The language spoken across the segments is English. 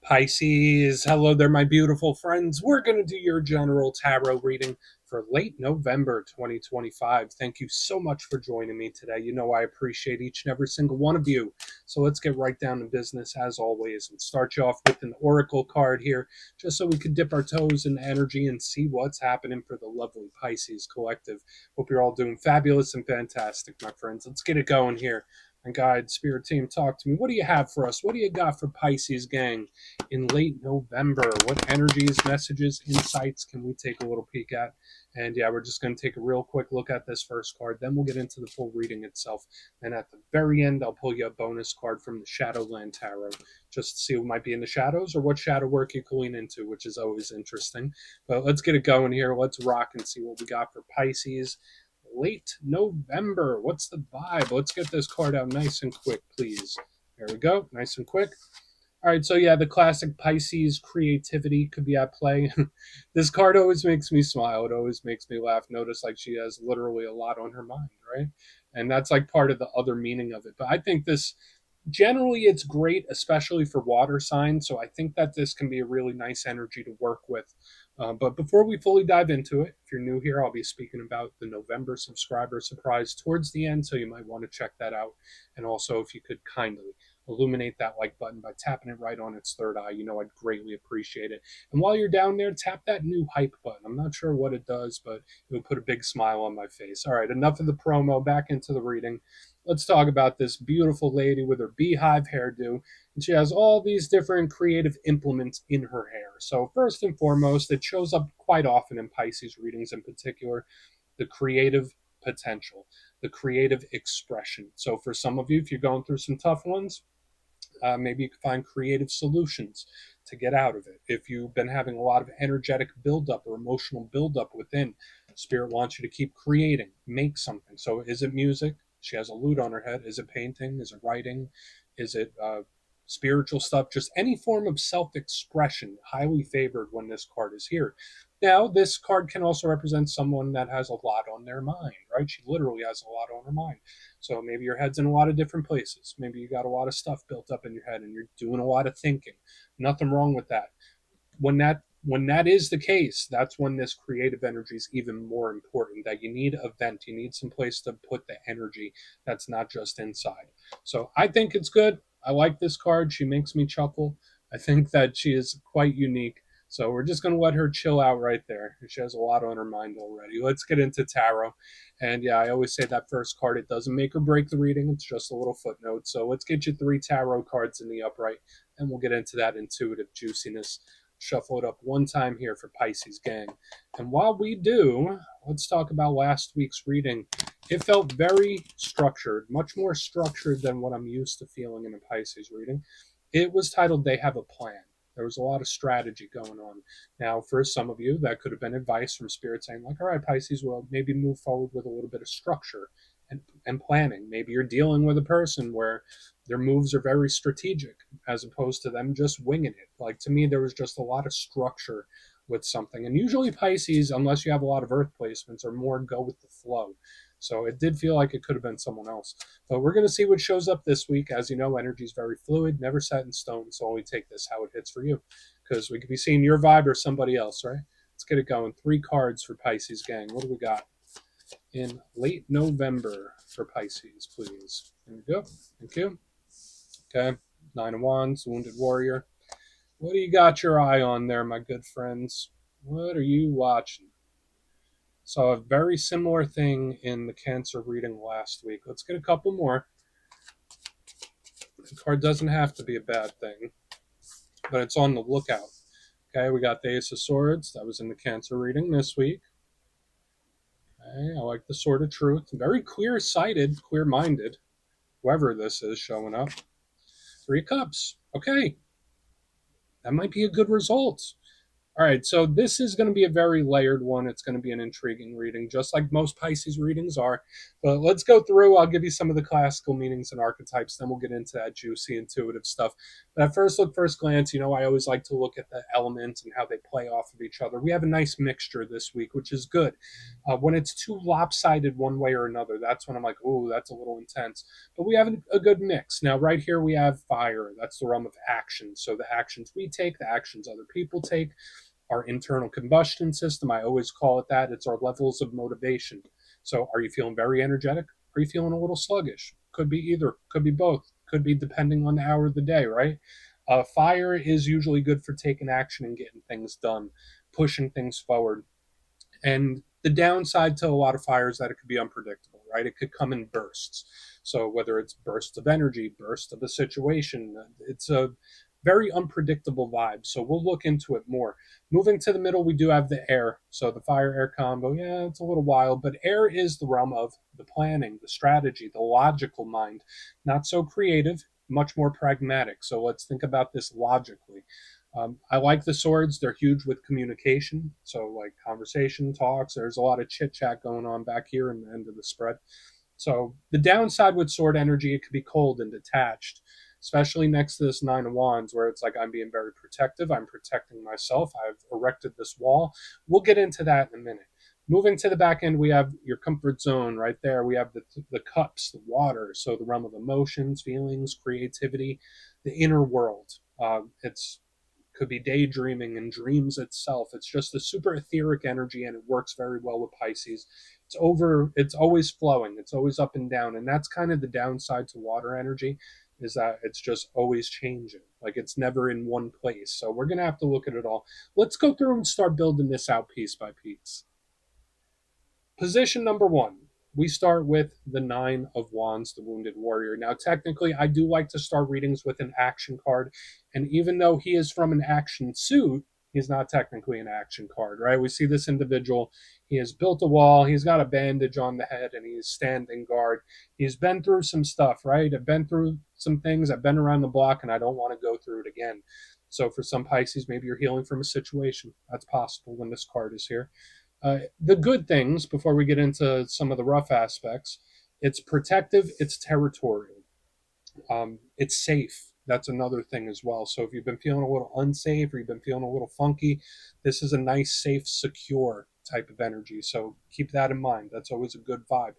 Pisces, hello there, my beautiful friends. We're going to do your general tarot reading for late November 2025. Thank you so much for joining me today. You know I appreciate each and every single one of you. So let's get right down to business as always and start you off with an oracle card here, just so we can dip our toes in energy and see what's happening for the lovely Pisces collective. Hope you're all doing fabulous and fantastic, my friends. Let's get it going here. And guide, spirit team, talk to me. What do you have for us? What do you got for Pisces, gang? In late November. What energies, messages, insights can we take a little peek at? And yeah, we're just going to take a real quick look at this first card. Then we'll get into the full reading itself. And at the very end, I'll pull you a bonus card from the Shadowland Tarot just to see what might be in the shadows or what shadow work you can lean into, which is always interesting. But let's get it going here. Let's rock and see what we got for Pisces. Late November. What's the vibe? Let's get this card out nice and quick, please. There we go. Nice and quick. All right, so yeah, the classic Pisces creativity could be at play. This card always makes me smile. It always makes me laugh. Notice like she has literally a lot on her mind, right? And that's like part of the other meaning of it. But I think this generally it's great, especially for water signs. So I think that this can be a really nice energy to work with. But before we fully dive into it, if you're new here, I'll be speaking about the November subscriber surprise towards the end. So you might want to check that out. And also, if you could kindly illuminate that like button by tapping it right on its third eye. You know, I'd greatly appreciate it. And while you're down there, tap that new hype button. I'm not sure what it does, but it will put a big smile on my face. All right, enough of the promo. Back into the reading. Let's talk about this beautiful lady with her beehive hairdo. And she has all these different creative implements in her hair. So, first and foremost, it shows up quite often in Pisces readings in particular, the creative potential, the creative expression. So, for some of you, if you're going through some tough ones, maybe you can find creative solutions to get out of it. If you've been having a lot of energetic buildup or emotional buildup within, Spirit wants you to keep creating, make something. So is it music? She has a lute on her head. Is it painting? Is it writing? Is it spiritual stuff? Just any form of self-expression, highly favored when this card is here. Now, this card can also represent someone that has a lot on their mind, right? She literally has a lot on her mind. So maybe your head's in a lot of different places. Maybe you got a lot of stuff built up in your head and you're doing a lot of thinking. Nothing wrong with that. When that is the case, that's when this creative energy is even more important. That you need a vent, you need some place to put the energy that's not just inside. So I think it's good. I like this card. She makes me chuckle. I think that she is quite unique. So we're just going to let her chill out right there. She has a lot on her mind already. Let's get into tarot. And yeah, I always say that first card, it doesn't make or break the reading. It's just a little footnote. So let's get you 3 tarot cards in the upright, and we'll get into that intuitive juiciness. Shuffle it up one time here for Pisces, gang. And while we do, let's talk about last week's reading. It felt very structured, much more structured than what I'm used to feeling in a Pisces reading. It was titled They Have a Plan. There was a lot of strategy going on. Now, for some of you, that could have been advice from Spirit saying, like, all right, Pisces, well, maybe move forward with a little bit of structure and planning. Maybe you're dealing with a person where their moves are very strategic as opposed to them just winging it. Like, to me, there was just a lot of structure with something. And usually Pisces, unless you have a lot of earth placements, are more go with the flow. So it did feel like it could have been someone else. But we're going to see what shows up this week. As you know, energy is very fluid, never set in stone. So only take this how it hits for you. Because we could be seeing your vibe or somebody else, right? Let's get it going. 3 cards for Pisces, gang. What do we got in late November for Pisces, please? There we go. Thank you. Okay. 9 of Wands, Wounded Warrior. What do you got your eye on there, my good friends? What are you watching? Saw a very similar thing in the Cancer reading last week. Let's get a couple more. The card doesn't have to be a bad thing, but it's on the lookout. Okay, we got the Ace of Swords. That was in the Cancer reading this week. Okay, I like the Sword of Truth. Very clear-sighted, clear-minded, whoever this is showing up. 3 of Cups. Okay, that might be a good result. All right, so this is going to be a very layered one. It's going to be an intriguing reading, just like most Pisces readings are. But let's go through. I'll give you some of the classical meanings and archetypes, then we'll get into that juicy, intuitive stuff. But at first look, first glance, I always like to look at the elements and how they play off of each other. We have a nice mixture this week, which is good. When it's too lopsided one way or another, that's when I'm like, ooh, that's a little intense. But we have a good mix. Now, right here, we have fire. That's the realm of action. So the actions we take, the actions other people take, our internal combustion system. I always call it that. It's our levels of motivation. So, are you feeling very energetic? Are you feeling a little sluggish? Could be either, could be both, could be depending on the hour of the day, right? Fire is usually good for taking action and getting things done, pushing things forward. And the downside to a lot of fire is that it could be unpredictable, right? It could come in bursts. So whether it's bursts of energy, burst of a situation, it's a very unpredictable vibe. So we'll look into it more. Moving to the middle, we do have the air. So the fire air combo, yeah, it's a little wild, but air is the realm of the planning, the strategy, the logical mind. Not so creative, much more pragmatic. So let's think about this logically. I like the swords. They're huge with communication. So, like conversation, talks, there's a lot of chit chat going on back here in the end of the spread. So, the downside with sword energy, it could be cold and detached, especially next to this Nine of Wands, where it's like I'm being very protective. I'm protecting myself. I've erected this wall. We'll get into that in a minute. Moving to the back end, we have your comfort zone right there. We have the cups, the water, so the realm of emotions, feelings, creativity, the inner world. It's could be daydreaming and dreams itself. It's just a super etheric energy and it works very well with Pisces. It's always flowing, it's always up and down. And that's kind of the downside to water energy is that it's just always changing. Like it's never in one place. So we're gonna have to look at it all. Let's go through and start building this out piece by piece. Position number one, we start with the Nine of Wands, the Wounded Warrior. Now, technically, I do like to start readings with an action card. And even though he is from an action suit, he's not technically an action card, right? We see this individual, he has built a wall, he's got a bandage on the head, and he's standing guard. He's been through some stuff, right? I've been through some things, I've been around the block, and I don't want to go through it again. So, for some Pisces, maybe you're healing from a situation. That's possible when this card is here. The good things, before we get into some of the rough aspects, it's protective, it's territorial, it's safe. That's another thing as well. So if you've been feeling a little unsafe or you've been feeling a little funky, this is a nice, safe, secure type of energy. So keep that in mind. That's always a good vibe.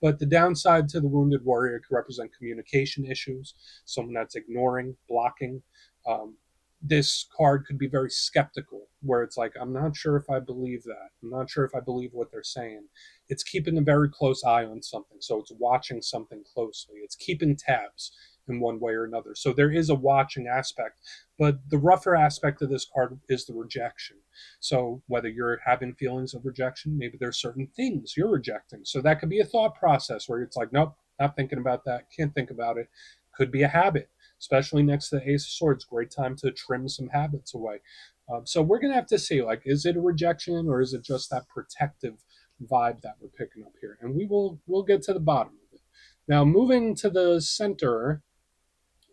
But the downside to the Wounded Warrior could represent communication issues, someone that's ignoring, blocking. Um, this card could be very skeptical, where it's like, I'm not sure if I believe that. I'm not sure if I believe what they're saying. It's keeping a very close eye on something. So it's watching something closely. It's keeping tabs in one way or another. So there is a watching aspect, but the rougher aspect of this card is the rejection. So whether you're having feelings of rejection, maybe there's certain things you're rejecting. So that could be a thought process where it's like, nope, not thinking about that, can't think about it. Could be a habit, especially next to the Ace of Swords. Great time to trim some habits away. So we're gonna have to see, like, is it a rejection or is it just that protective vibe that we're picking up here? And we'll get to the bottom of it. Now, moving to the center,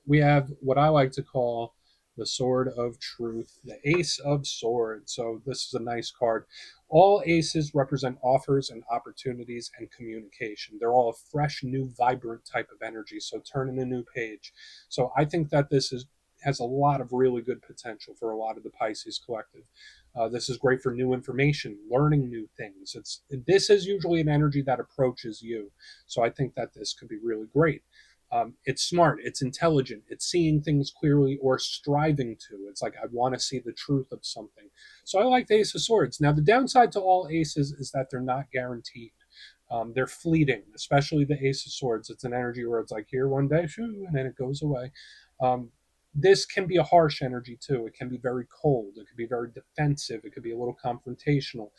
we have what I like to call the Sword of Truth, the Ace of Swords. So this is a nice card. All aces represent offers and opportunities and communication. They're all a fresh, new, vibrant type of energy. So turning a new page. So I think that has a lot of really good potential for a lot of the Pisces collective. This is great for new information, learning new things. This is usually an energy that approaches you. So I think that this could be really great. It's smart, it's intelligent, it's seeing things clearly or striving to. It's like, I want to see the truth of something. So I like the Ace of Swords. Now, the downside to all aces is that they're not guaranteed. They're fleeting, especially the Ace of Swords. It's an energy where it's like here one day, shoo, and then it goes away. This can be a harsh energy too. It can be very cold. It could be very defensive. It could be a little confrontational.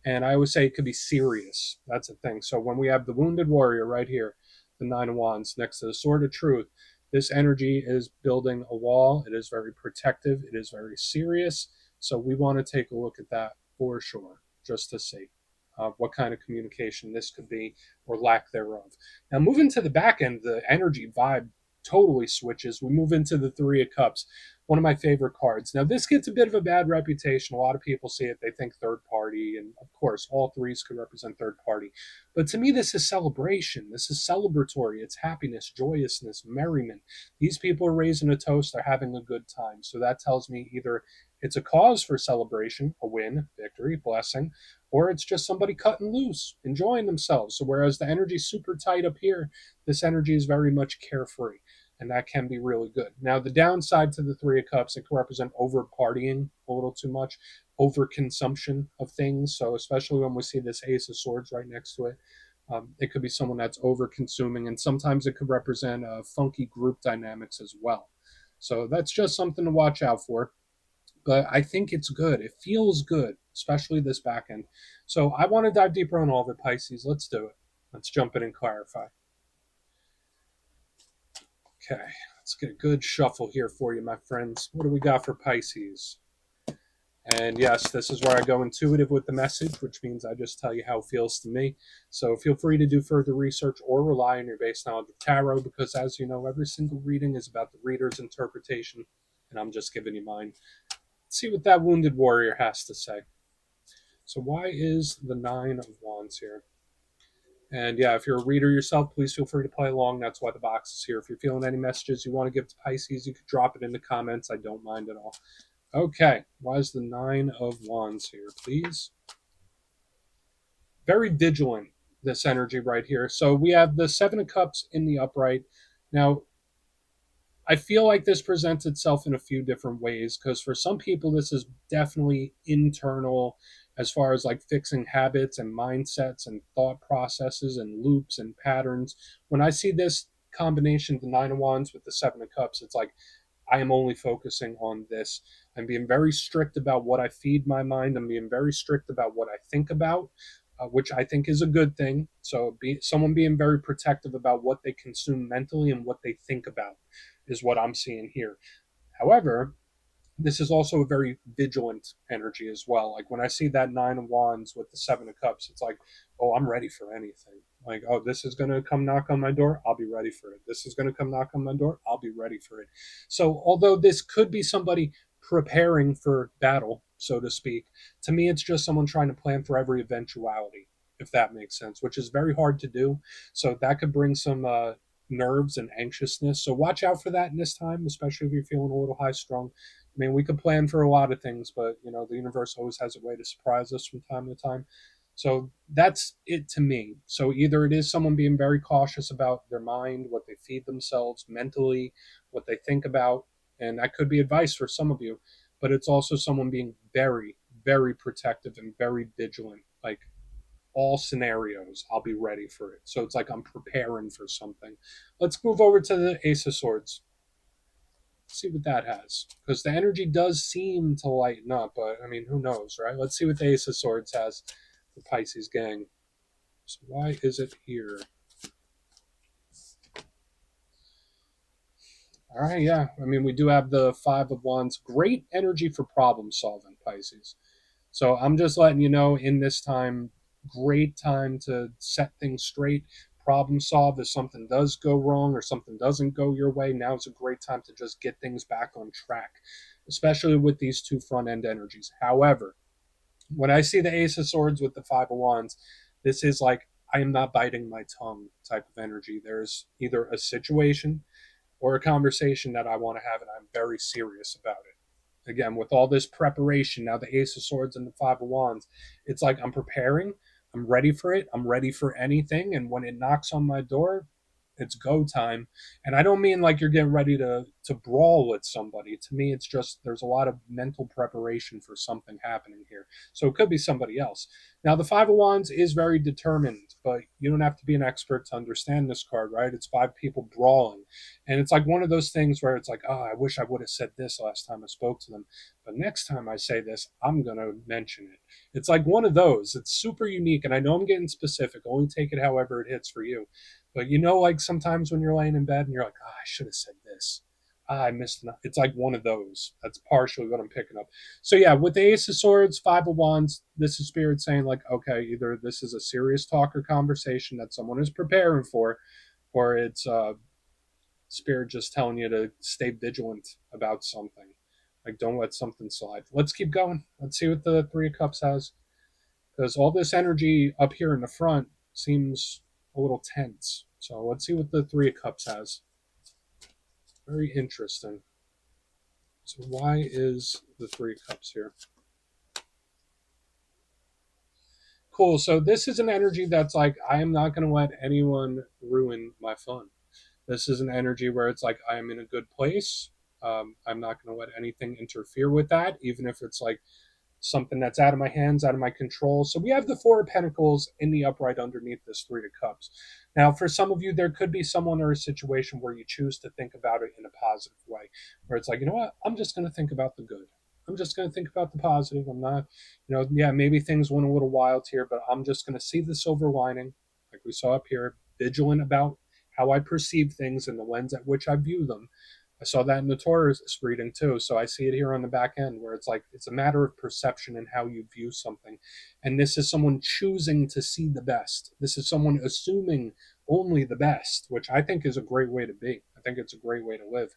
And I always say it could be serious. That's the thing. So when we have the Wounded Warrior right here, the Nine of Wands next to the Sword of Truth, this energy is building a wall. It is very protective. It is very serious. So we want to take a look at that for sure, just to see what kind of communication this could be or lack thereof. Now, moving to the back end, the energy vibe totally switches. We move into the Three of Cups. one of my favorite cards. Now, this gets a bit of a bad reputation. A lot of people see it, they think third party, and of course, all threes could represent third party. But to me, this is celebration. This is celebratory. It's happiness, joyousness, merriment. These people are raising a toast, they're having a good time. So that tells me either it's a cause for celebration, a win, victory, blessing, or it's just somebody cutting loose, enjoying themselves. So whereas the energy's super tight up here, this energy is very much carefree, and that can be really good. Now, the downside to the Three of Cups, it can represent over partying a little too much, over consumption of things. So especially when we see this Ace of Swords right next to it, it could be someone that's over consuming, and sometimes it could represent funky group dynamics as well. So that's just something to watch out for. But I think it's good. It feels good, especially this back end. So I want to dive deeper on all of it, Pisces. Let's do it. Let's jump in and clarify. Okay, let's get a good shuffle here for you, my friends. What do we got for Pisces? And yes, this is where I go intuitive with the message, which means I just tell you how it feels to me. So feel free to do further research or rely on your base knowledge of tarot, because as you know, every single reading is about the reader's interpretation, and I'm just giving you mine. Let's see what that wounded warrior has to say. So why is the Nine of Wands here? And yeah, if you're a reader yourself, please feel free to play along. That's why the box is here. If you're feeling any messages you want to give to Pisces, you could drop it in the comments. I don't mind at all. Okay, why is the Nine of Wands here, please? Very vigilant, this energy right here. So we have the Seven of Cups in the upright. Now, I feel like this presents itself in a few different ways, because for some people, this is definitely internal as far as like fixing habits and mindsets and thought processes and loops and patterns. When I see this combination, the Nine of Wands with the Seven of Cups, it's like I am only focusing on this. I'm being very strict about what I feed my mind. I'm being very strict about what I think about, which I think is a good thing. So, someone being very protective about what they consume mentally and what they think about is what I'm seeing here. However, this is also a very vigilant energy as well. Like when I see that Nine of Wands with the Seven of Cups, it's like, oh, I'm ready for anything. Like, oh, this is going to come knock on my door. I'll be ready for it. This is going to come knock on my door. I'll be ready for it. So, although this could be somebody preparing for battle, so to speak, to me, it's just someone trying to plan for every eventuality, if that makes sense, which is very hard to do. So, that could bring some nerves and anxiousness. So, watch out for that in this time, especially if you're feeling a little high strung. I mean, we could plan for a lot of things, but you know, the universe always has a way to surprise us from time to time. So that's it to me. So either it is someone being very cautious about their mind, what they feed themselves mentally, what they think about, and that could be advice for some of you, but it's also someone being very, very protective and very vigilant. Like all scenarios, I'll be ready for it. So it's like I'm preparing for something. Let's move over to the Ace of Swords. See what that has, because the energy does seem to lighten up, but I mean, who knows, right? Let's see what the Ace of Swords has for Pisces gang. So why is it here? All right, yeah, I mean, we do have the Five of Wands. Great energy for problem solving, Pisces. So I'm just letting you know, in this time, great time to set things straight, problem solve. If something does go wrong or something doesn't go your way, now is a great time to just get things back on track, especially with these two front end energies. However, when I see the Ace of Swords with the Five of Wands, this is like I am not biting my tongue type of energy. There's either a situation or a conversation that I want to have, and I'm very serious about it. Again, with all this preparation, now the Ace of Swords and the Five of Wands, it's like I'm preparing, I'm ready for it, I'm ready for anything, and when it knocks on my door, it's go time. And I don't mean like you're getting ready to brawl with somebody. To me, it's just there's a lot of mental preparation for something happening here. So it could be somebody else. Now the Five of Wands is very determined, but you don't have to be an expert to understand this card, right? It's five people brawling. And it's like one of those things where it's like, oh, I wish I would have said this last time I spoke to them. But next time I say this, I'm going to mention it. It's like one of those. It's super unique. And I know I'm getting specific. Only take it however it hits for you. But you know, like sometimes when you're laying in bed and you're like, oh, I should have said this. Ah, I missed enough. It's like one of those. That's partially what I'm picking up. So yeah, with the Ace of Swords, Five of Wands, this is Spirit saying like, okay, either this is a serious talk or conversation that someone is preparing for, or it's Spirit just telling you to stay vigilant about something. Like, don't let something slide. Let's keep going. Let's see what the Three of Cups has. Because all this energy up here in the front seems a little tense. So let's see what the Three of Cups has. Very interesting. So why is the Three of Cups here? Cool. So this is an energy that's like, I am not going to let anyone ruin my fun. This is an energy where it's like, I am in a good place. I'm not going to let anything interfere with that, even if it's like something that's out of my hands, out of my control. So we have the Four of Pentacles in the upright underneath this Three of Cups. Now, for some of you, there could be someone or a situation where you choose to think about it in a positive way, where it's like, you know what, I'm just going to think about the good. I'm just going to think about the positive. I'm not, yeah, maybe things went a little wild here, but I'm just going to see the silver lining, like we saw up here, vigilant about how I perceive things and the lens at which I view them. I saw that in the Taurus reading too. So I see it here on the back end where it's like it's a matter of perception and how you view something. And this is someone choosing to see the best. This is someone assuming only the best, which I think is a great way to be. I think it's a great way to live.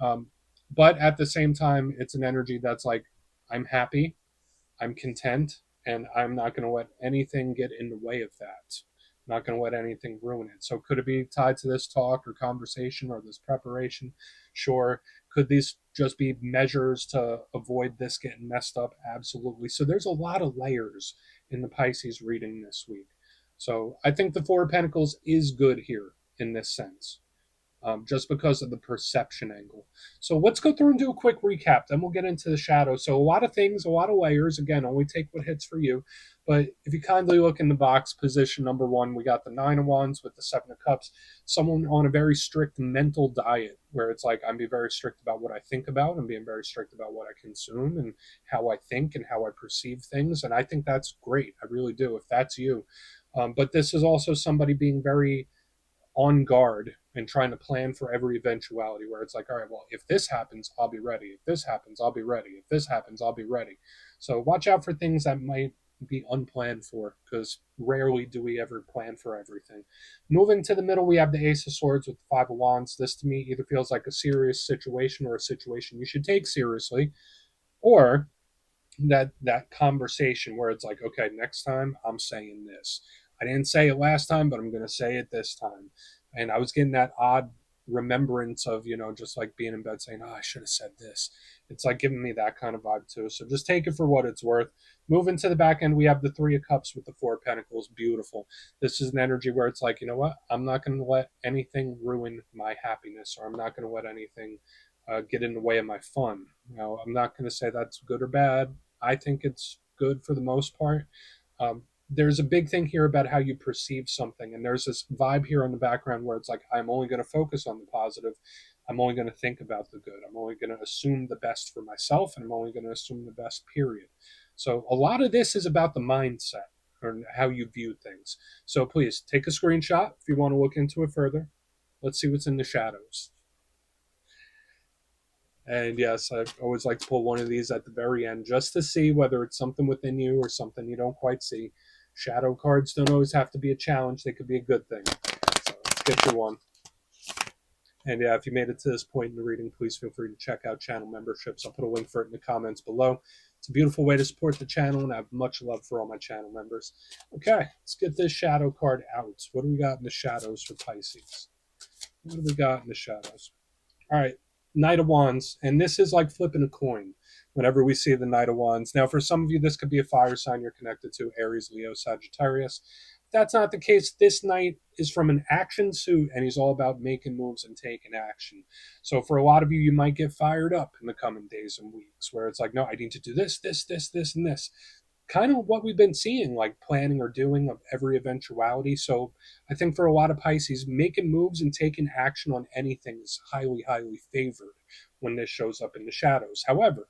Um, but at the same time, it's an energy that's like, I'm happy, I'm content, and I'm not going to let anything get in the way of that. I'm not going to let anything ruin it. So, could it be tied to this talk or conversation or this preparation? Sure. Could these just be measures to avoid this getting messed up? Absolutely. So, there's a lot of layers in the Pisces reading this week. So, I think the Four of Pentacles is good here in this sense, just because of the perception angle. So let's go through and do a quick recap. Then we'll get into the shadow. So a lot of things, a lot of layers. Again, only take what hits for you. But if you kindly look in the box, position number one, we got the Nine of Wands with the Seven of Cups. Someone on a very strict mental diet where it's like I'm being very strict about what I think about. I'm being very strict about what I consume and how I think and how I perceive things. And I think that's great. I really do. If that's you. But this is also somebody being very on guard and trying to plan for every eventuality where it's like, all right, well, if this happens, I'll be ready. If this happens, I'll be ready. If this happens, I'll be ready. So watch out for things that might be unplanned for because rarely do we ever plan for everything. Moving to the middle, we have the Ace of Swords with the Five of Wands. This to me either feels like a serious situation or a situation you should take seriously, or that conversation where it's like, okay, next time I'm saying this. I didn't say it last time, but I'm going to say it this time. And I was getting that odd remembrance of, just like being in bed saying, oh, I should have said this. It's like giving me that kind of vibe too. So just take it for what it's worth. Moving to the back end, we have the Three of Cups with the Four of Pentacles. Beautiful. This is an energy where it's like, you know what? I'm not going to let anything ruin my happiness, or I'm not going to let anything get in the way of my fun. I'm not going to say that's good or bad. I think it's good for the most part. There's a big thing here about how you perceive something, and there's this vibe here in the background where it's like I'm only going to focus on the positive. I'm only going to think about the good. I'm only going to assume the best for myself, and I'm only going to assume the best, period. So a lot of this is about the mindset or how you view things. So please take a screenshot if you want to look into it further. Let's see what's in the shadows. And yes, I always like to pull one of these at the very end just to see whether it's something within you or something you don't quite see. Shadow cards don't always have to be a challenge, they could be a good thing. So let's get you one. And yeah, if you made it to this point in the reading, please feel free to check out channel memberships. I'll put a link for it in the comments below. It's a beautiful way to support the channel, and I have much love for all my channel members. Okay, let's get this shadow card out. What do we got in the shadows for Pisces? What do we got in the shadows? All right, Knight of Wands, and this is like flipping a coin whenever we see the Knight of Wands. Now, for some of you, this could be a fire sign you're connected to, Aries, Leo, Sagittarius. If that's not the case, this Knight is from an action suit, and he's all about making moves and taking action. So for a lot of you, you might get fired up in the coming days and weeks, where it's like, no, I need to do this, this, this, this, and this. Kind of what we've been seeing, like planning or doing of every eventuality. So I think for a lot of Pisces, making moves and taking action on anything is highly, highly favored when this shows up in the shadows. However,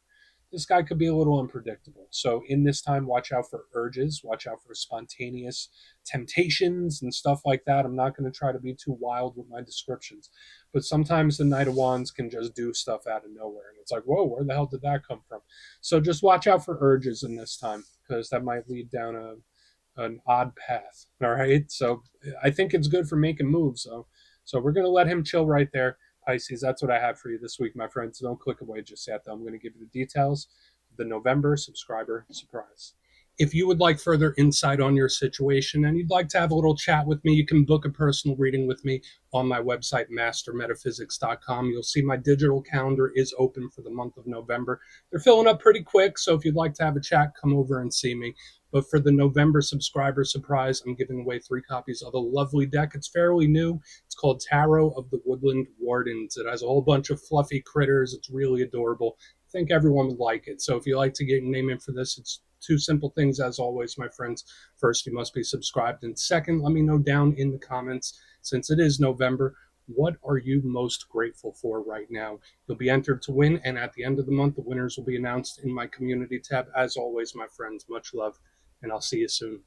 this guy could be a little unpredictable. So in this time, watch out for urges, watch out for spontaneous temptations and stuff like that. I'm not going to try to be too wild with my descriptions, but sometimes the Knight of Wands can just do stuff out of nowhere. And it's like, whoa, where the hell did that come from? So just watch out for urges in this time because that might lead down an odd path. All right. So I think it's good for making moves. So we're going to let him chill right there. Pisces, that's what I have for you this week, my friends. Don't click away just yet, though. I'm going to give you the details of the November subscriber surprise. If you would like further insight on your situation and you'd like to have a little chat with me, you can book a personal reading with me on my website, mastermetaphysics.com. You'll see my digital calendar is open for the month of November. They're filling up pretty quick, so if you'd like to have a chat, come over and see me. But for the November subscriber surprise, I'm giving away 3 copies of a lovely deck. It's fairly new. It's called Tarot of the Woodland Wardens. It has a whole bunch of fluffy critters. It's really adorable. I think everyone would like it. So if you like to get your name in for this, it's 2 simple things as always, my friends. First, you must be subscribed. And second, let me know down in the comments, since it is November, what are you most grateful for right now? You'll be entered to win, and at the end of the month, the winners will be announced in my community tab. As always, my friends, much love, and I'll see you soon.